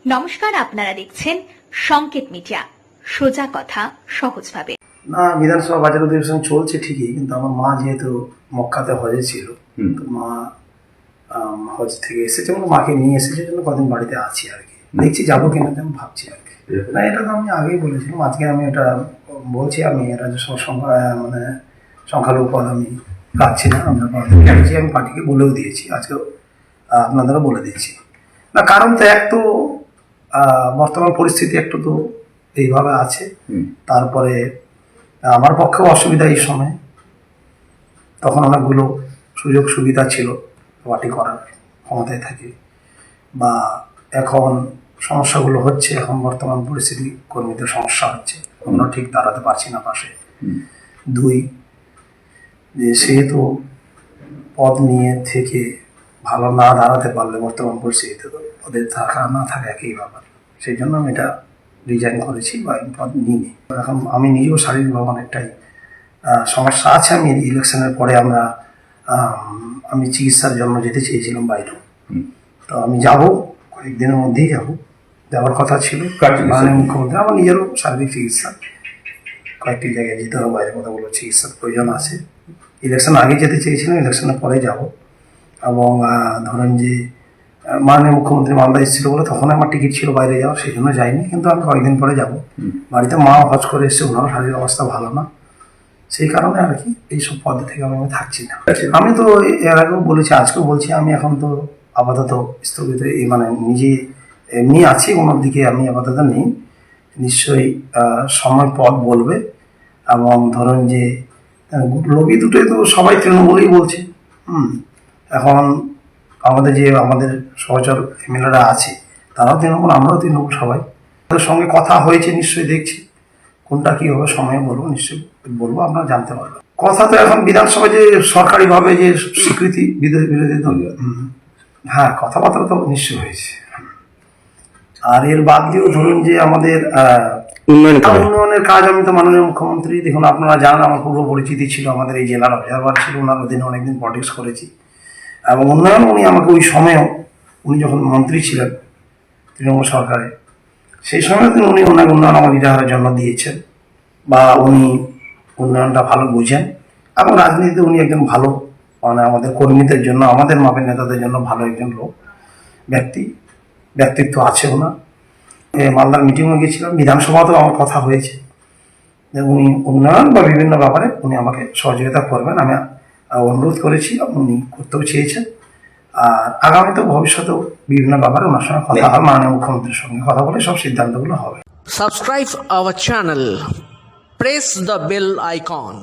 নমস্কার, আপনারা দেখছেন সংকেত মিডিয়া, সোজা কথা সহজভাবে। না, বিধানসভা বাজার অধিবেশন চলছে ঠিকই, কিন্তু আমার মা যেহেতু মক্কাতে হজে ছিল, তো মা হজ থেকে এসেছে, মাকে নিয়ে এসেছে, জন্য কদিন বাড়িতে আছি আর কি। দেখছি যাবো কিনা, আমি ভাবছি আর কি। না, এটা তো আমি আগেই বলেছিলাম, আজকে আমি এটা বলছি, আমি রাজ্য মানে সংখ্যালঘু পদ আমি রাখছি না, আমরা বলছি, আমি পার্টিকে বলেও দিয়েছি, আজকে আপনাদেরও বলে দিচ্ছি। না, কারণ তো এক তো বর্তমান পরিস্থিতি একটু তো এইভাবে আছে, তারপরে আমার পক্ষেও অসুবিধা এই সময়, তখন অনেকগুলো সুযোগ সুবিধা ছিল পার্টি করার, ক্ষমতায় থাকে, বা এখন সমস্যাগুলো হচ্ছে, এখন বর্তমান পরিস্থিতি কর্মীদের সমস্যা হচ্ছে, আমরা ঠিক দাঁড়াতে পারছি না পাশে। দুই, যে সেহেতু পদ নিয়ে থেকে ভালো না দাঁড়াতে পারলে বর্তমান পরিস্থিতিতে তো পদে থাকা না থাকা একই ব্যাপার, সেই জন্য আমি এটা রিজাইন করেছি বা পদ নিইনি। এখন আমি নিজেও শারীরিকভাবে অনেকটাই সমস্যা আছে। আমি ইলেকশনের পরে আমি চিকিৎসার জন্য যেতে চেয়েছিলাম বাইরে, তো আমি যাব, কয়েকদিনের মধ্যেই যাওয়ার কথা ছিল। মাননীয় মুখ্যমন্ত্রী, আমার নিজেরও শারীরিক চিকিৎসা, কয়েকটি জায়গায় যেতে হবে, বাইরে কতগুলো চিকিৎসার প্রয়োজন আছে। ইলেকশন আগে যেতে চেয়েছিলাম, ইলেকশনের পরে যাব। এবং ধরেন যে মাননীয় মুখ্যমন্ত্রী মালদা এসেছিল বলে তখন আমার টিকিট ছিল বাইরে যাওয়ার, সেই জন্য যাইনি, কিন্তু আমি কয়েকদিন পরে যাব। বাড়িতে মা হজ করে এসছে, ওনারও শারীরিক অবস্থা ভালো না, সেই কারণে আর কি এইসব পদে থেকে আমি থাকছি না। আমি তো এর আগেও বলেছি, আজকেও বলছি, আমি এখন তো আপাতত স্থগিত, মানে নিজে এমনি আছি, ওনার দিকে আমি আপাতত নেই। নিশ্চয়ই সময় পথ বলবে। এবং ধরুন যে লবি দুটোই তো সবাই তৃণমূলই বলছে। এখন আমাদের সহচর এমএলএরা আছে, তারাও তৃণমূল, আমরাও তৃণমূল, সবাই তাদের সঙ্গে কথা হয়েছে, নিশ্চয়ই দেখছি কোনটা কি হবে, সময়ে বলবো, নিশ্চয়ই বলবো, আপনারা জানতে পারবেন। কথা তো এখন বিধানসভায় যে সরকারিভাবে যে স্বীকৃতি বিরোধী দল, হ্যাঁ, কথাবার্তা তো নিশ্চয় হয়েছে। আর এর বাদ দিয়েও ধরুন যে আমাদের উন্নয়নের কাজ, আমি তো মাননীয় মুখ্যমন্ত্রী, দেখুন আপনারা জানেন, আমার পূর্ব পরিচিতি ছিল, আমাদের এই জেলার অবজারভার ছিল, ওনার অধীনে অনেকদিন পলিটিক্স করেছি, এবং উন্নয়ন উনি আমাকে ওই সময়েও, উনি যখন মন্ত্রী ছিলেন তৃণমূল সরকারে, সেই সময় উনি অনেক উন্নয়ন আমার ইজাহারের জন্য দিয়েছেন, বা উনি উন্নয়নটা ভালো বুঝেন, এবং রাজনীতিতে উনি একজন ভালো, মানে আমাদের কর্মীদের জন্য, আমাদের মাপের নেতাদের জন্য ভালো একজন লোক, ব্যক্তিত্ব আছে ওনার। মালদার মিটিংয়ে গিয়েছিলাম, বিধানসভাতেও আমার কথা হয়েছে যে উনি উন্নয়ন বা বিভিন্ন ব্যাপারে উনি আমাকে সহযোগিতা করবেন, আমি অনুরোধ করেছি, উনি করতেও চেয়েছেন। আর আগামীতে ভবিষ্যতেও বিভিন্ন ব্যাপারে ওনার সঙ্গে কথা হবে, মাননীয় মুখ্যমন্ত্রীর সঙ্গে কথা বলে সব সিদ্ধান্তগুলো হবে। Subscribe our channel. Press the bell icon.